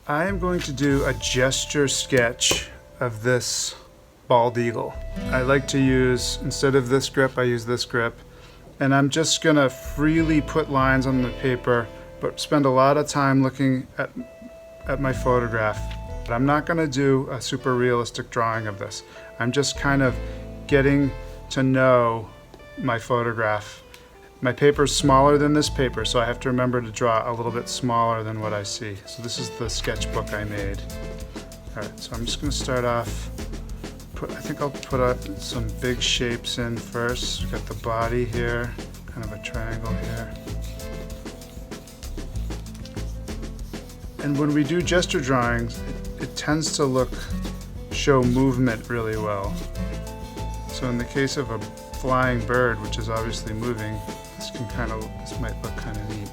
I am going to do a gesture sketch of this bald eagle. I like to use, instead of this grip, I use this grip. And I'm just gonna freely put lines on the paper, but spend a lot of time looking at my photograph. But I'm not gonna do a super realistic drawing of this. I'm just kind of getting to know my photograph. My paper's smaller than this paper, so I have to remember to draw a little bit smaller than what I see. So this is the sketchbook I made. All right, so I'm just gonna start off, I think I'll put some big shapes in first. We've got the body here, kind of a triangle here. And when we do gesture drawings, it tends to show movement really well. So in the case of a flying bird, which is obviously moving, this might look kind of neat.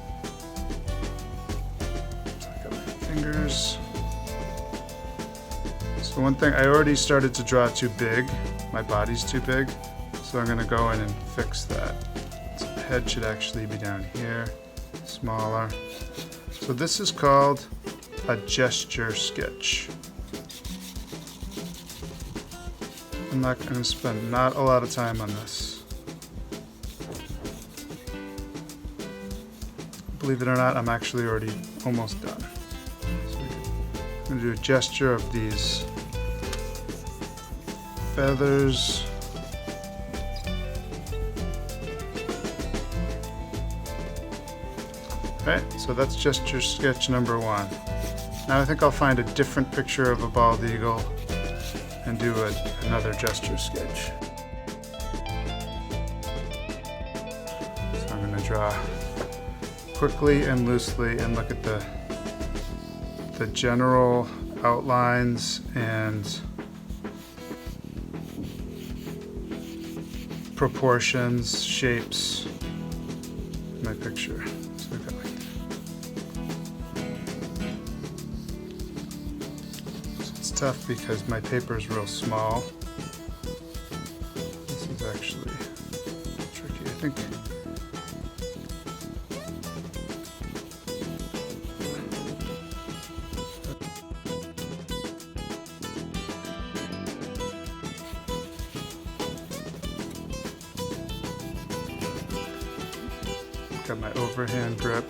So I got my fingers. So one thing, I already started to draw too big. My body's too big. So I'm gonna go in and fix that. So the head should actually be down here, smaller. So this is called a gesture sketch. I'm not gonna spend not a lot of time on this. Believe it or not, I'm actually already almost done. So I'm gonna do a gesture of these feathers. Alright, so that's gesture sketch number 1. Now I think I'll find a different picture of a bald eagle and do another gesture sketch. So I'm going to draw quickly and loosely and look at the general outlines and proportions, shapes in my picture. So we've got like that. So it's tough because my paper is real small. This is actually tricky. I think got my overhand grip.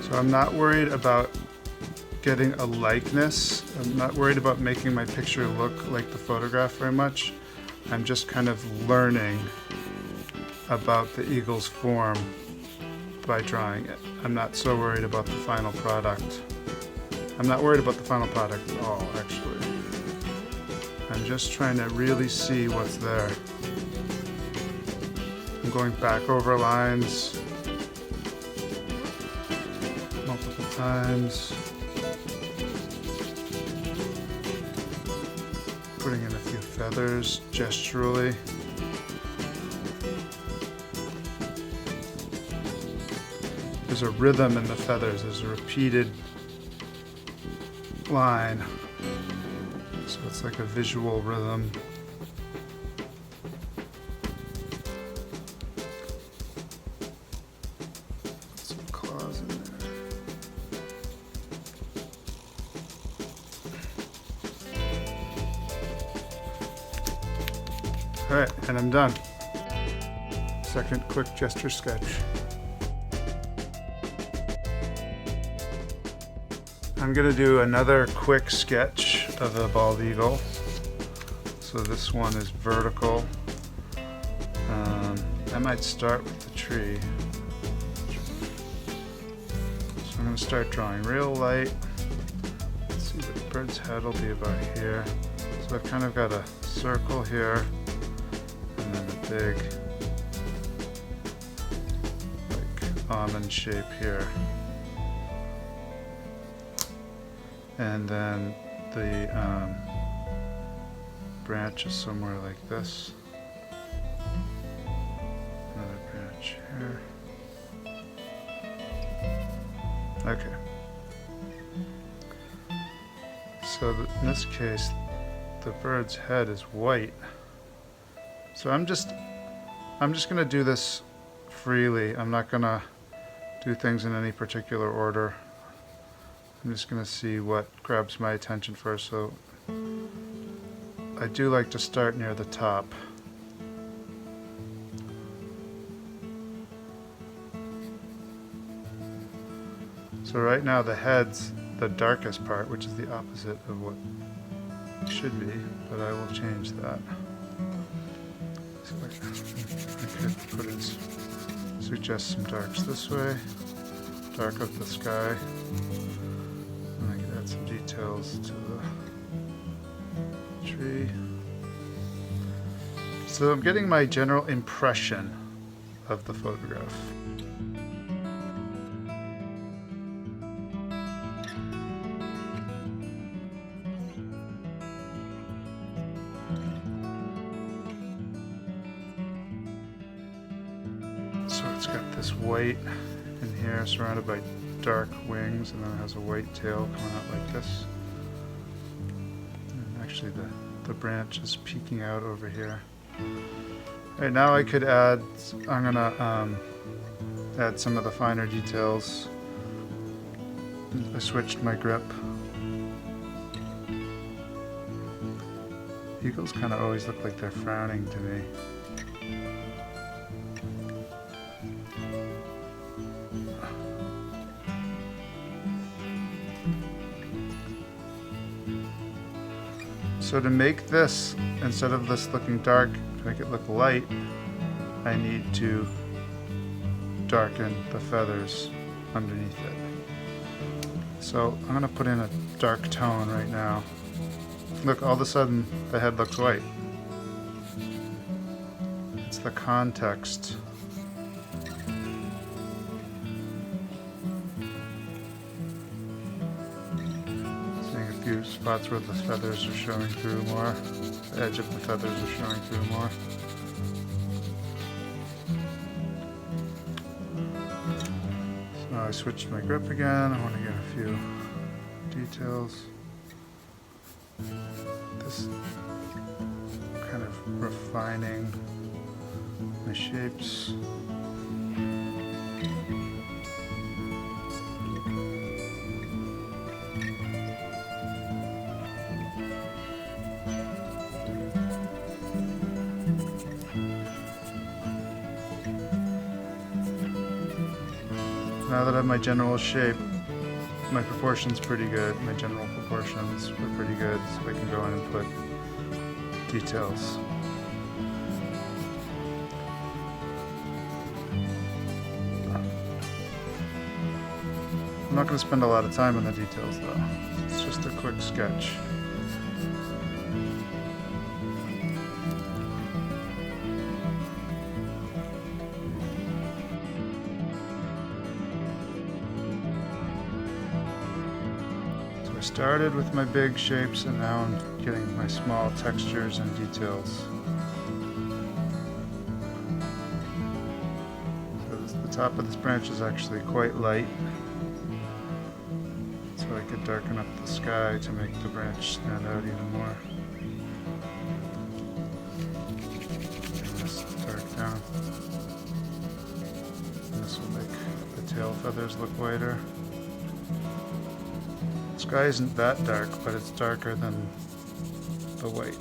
So I'm not worried about getting a likeness. I'm not worried about making my picture look like the photograph very much. I'm just kind of learning about the eagle's form by drawing it. I'm not so worried about the final product. I'm not worried about the final product at all, actually. I'm just trying to really see what's there. I'm going back over lines multiple times. Putting in a few feathers gesturally. There's a rhythm in the feathers. There's a repeated line. So it's like a visual rhythm. Put some claws in there. Alright, and I'm done. Second quick gesture sketch. I'm going to do another quick sketch of a bald eagle. So this one is vertical. I might start with the tree. So I'm going to start drawing real light. Let's see, the bird's head will be about here. So I've kind of got a circle here. And then a big, like, almond shape here. And then the branch is somewhere like this. Another branch here. Okay. So in this case, the bird's head is white. So I'm just gonna do this freely. I'm not gonna do things in any particular order. I'm just gonna see what grabs my attention first. So I do like to start near the top. So right now the head's the darkest part, which is the opposite of what it should be, but I will change that. So I could suggest some darks this way, dark of the sky, and I could add some details to the tree. So I'm getting my general impression of the photograph. So it's got this white in here surrounded by dark wings, and then it has a white tail coming out like this. And actually the branch is peeking out over here. Alright, now I could add, I'm gonna add some of the finer details. I switched my grip. Eagles kind of always look like they're frowning to me. So to make this, instead of this looking dark, to make it look light, I need to darken the feathers underneath it. So I'm going to put in a dark tone right now. Look, all of a sudden the head looks white. It's the context. Few spots where the feathers are showing through more. The edge of the feathers are showing through more. So now I switched my grip again. I want to get a few details. This kind of refining my shapes. Now that I have my general shape, my proportion's pretty good. My general proportions are pretty good, so I can go in and put details. I'm not going to spend a lot of time on the details though. It's just a quick sketch. I started with my big shapes and now I'm getting my small textures and details. So the top of this branch is actually quite light, so I could darken up the sky to make the branch stand out even more. Bring this dark down. And this will make the tail feathers look whiter. The sky isn't that dark, but it's darker than the white.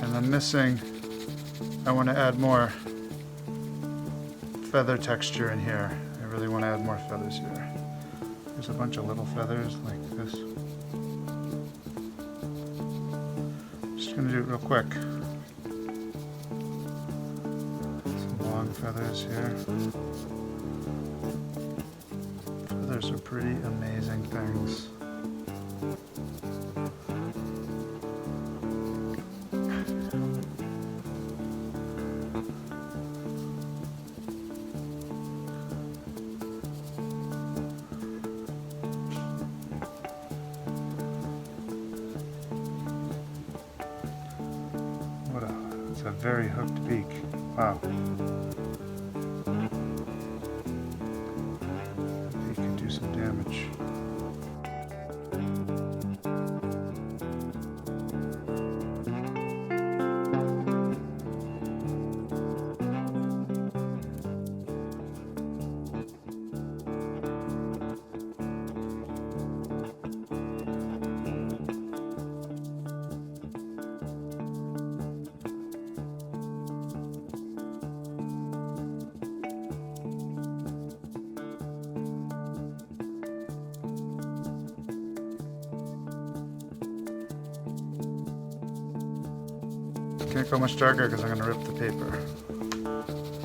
And I'm missing, I want to add more feather texture in here. I really want to add more feathers here. There's a bunch of little feathers like this. Just going to do it real quick. Some long feathers here. Feathers are pretty amazing things. It's a very hooked beak. Wow. It could do some damage. Can't go much darker because I'm going to rip the paper.